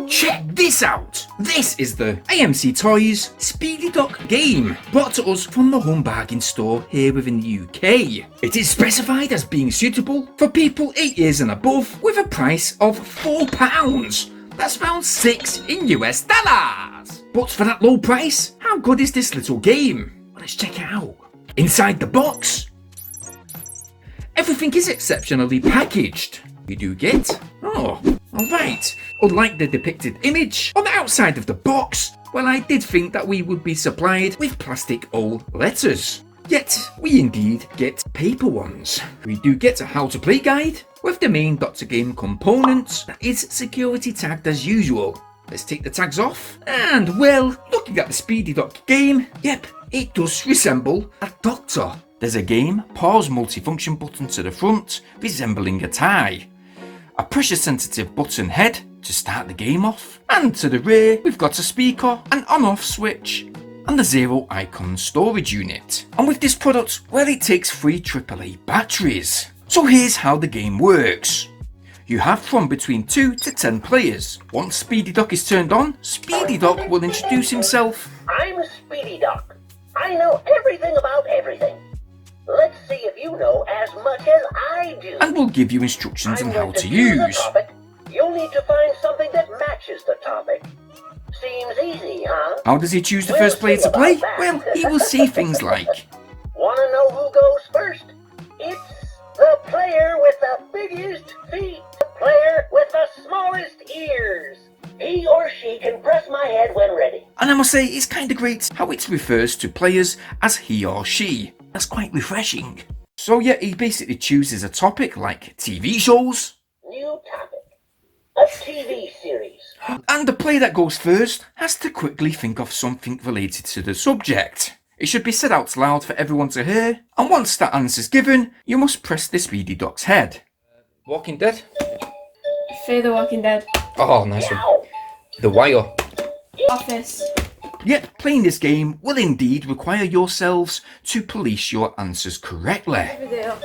Check this out! This is the AMC Toys Speedy Doc game, brought to us from the Home Bargain store here within the UK. It is specified as being suitable for people 8 years and above with a price of £4. That's around $6 in US dollars. But for that low price, how good is this little game? Well, let's check it out. Inside the box, everything is exceptionally packaged. You do get, alright, unlike the depicted image on the outside of the box, well, I did think that we would be supplied with plastic old letters. Yet, we indeed get paper ones. We do get a how to play guide with the main Dr. Game component that is security tagged as usual. Let's take the tags off, and well, looking at the Speedy Doc game, yep, it does resemble a doctor. There's a game pause multifunction button to the front, resembling a tie. A pressure sensitive button head to start the game off, and to the rear we've got a speaker, an on-off switch, and the 0 icon storage unit. And with this product, well, it takes 3 AAA batteries. So here's how the game works. You have from between 2 to 10 players. Once Speedy Doc is turned on, Speedy Doc will introduce himself. I'm Speedy Doc. I know everything about everything. Let's see if you know as much as I do. And will give you instructions on how to use. Topic. You'll need to find something that matches the topic. Seems easy, huh? How does he choose the first player to play? Well, he will say things like, wanna know who goes first? It's the player with the biggest feet. The player with the smallest ears. He or she can press my head when ready. And I must say, it's kind of great how it refers to players as he or she. That's quite refreshing. So yeah, he basically chooses a topic like TV shows. New topic. A TV series. And the player that goes first has to quickly think of something related to the subject. It should be said out loud for everyone to hear, and once that answer is given, you must press the Speedy Doc's head. Walking Dead? Fear the Walking Dead. Oh, nice one. The Wire. Office. Yet, playing this game will indeed require yourselves to police your answers correctly. Riverdale.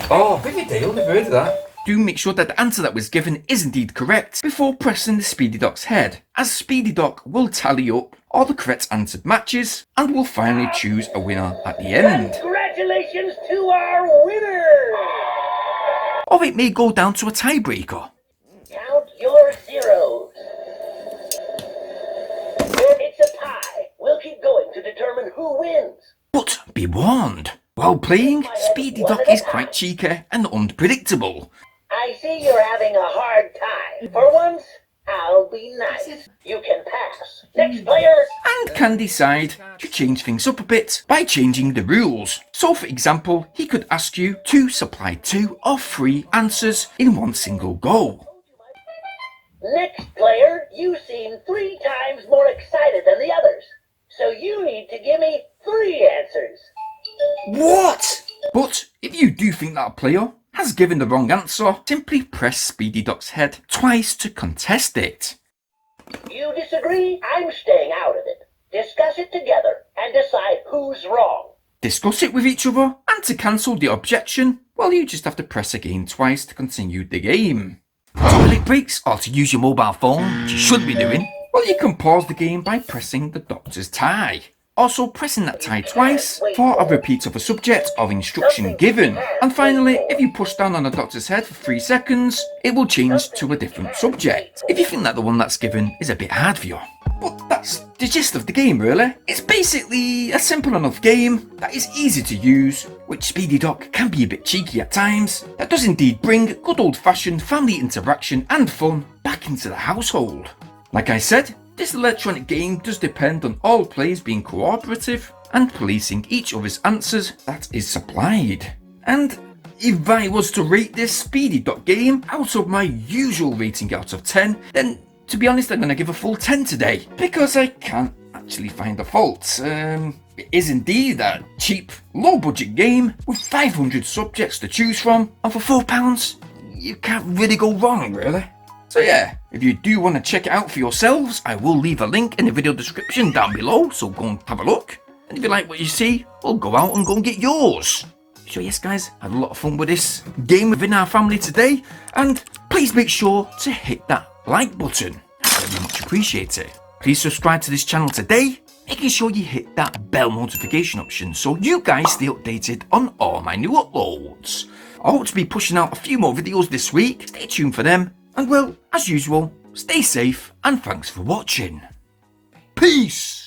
Oh, Riverdale, never heard of that. Do make sure that the answer that was given is indeed correct before pressing the Speedy Doc's head, as Speedy Doc will tally up all the correct answered matches and will finally choose a winner at the end. Congratulations to our winner! Or it may go down to a tiebreaker. Count your zeros. It's a tie. We'll keep going to determine who wins. But be warned, while playing, Speedy Doc is quite cheeky and unpredictable. I see you're having a hard time. For once, I'll be nice. You can pass. Next player. And can decide to change things up a bit by changing the rules. So for example, he could ask you to supply 2 or 3 answers in one single go. Next player, you seem 3 times more excited than the others. So you need to give me 3 answers. What? But if you do think that a player has given the wrong answer, simply press Speedy Doc's head twice to contest it. You disagree? I'm staying out of it. Discuss it together and decide who's wrong. Discuss it with each other, and to cancel the objection, well, you just have to press again twice to continue the game. Toilet breaks, or to use your mobile phone, which you should be doing, well, you can pause the game by pressing the doctor's tie. Also pressing that tie twice for a repeat of a subject or instruction given. And finally, if you push down on the doctor's head for 3 seconds, it will change to a different subject, if you think that the one that's given is a bit hard for you. But that's the gist of the game really. It's basically a simple enough game that is easy to use, which Speedy Doc can be a bit cheeky at times, that does indeed bring good old fashioned family interaction and fun back into the household. Like I said, this electronic game does depend on all players being cooperative and policing each other's answers that is supplied. And if I was to rate this Speedy Doc game out of my usual rating out of 10, then to be honest I'm going to give a full 10 today, because I can't actually find a fault. It is indeed a cheap, low budget game with 500 subjects to choose from, and for £4 you can't really go wrong really. So yeah, if you do want to check it out for yourselves, I will leave a link in the video description down below, so go and have a look. And if you like what you see, well, go out and go and get yours. So yes guys, I had a lot of fun with this game within our family today, and please make sure to hit that like button. very much appreciated. Please subscribe to this channel today, making sure you hit that bell notification option so you guys stay updated on all my new uploads. I hope to be pushing out a few more videos this week, stay tuned for them, and well, as usual, stay safe and thanks for watching. Peace!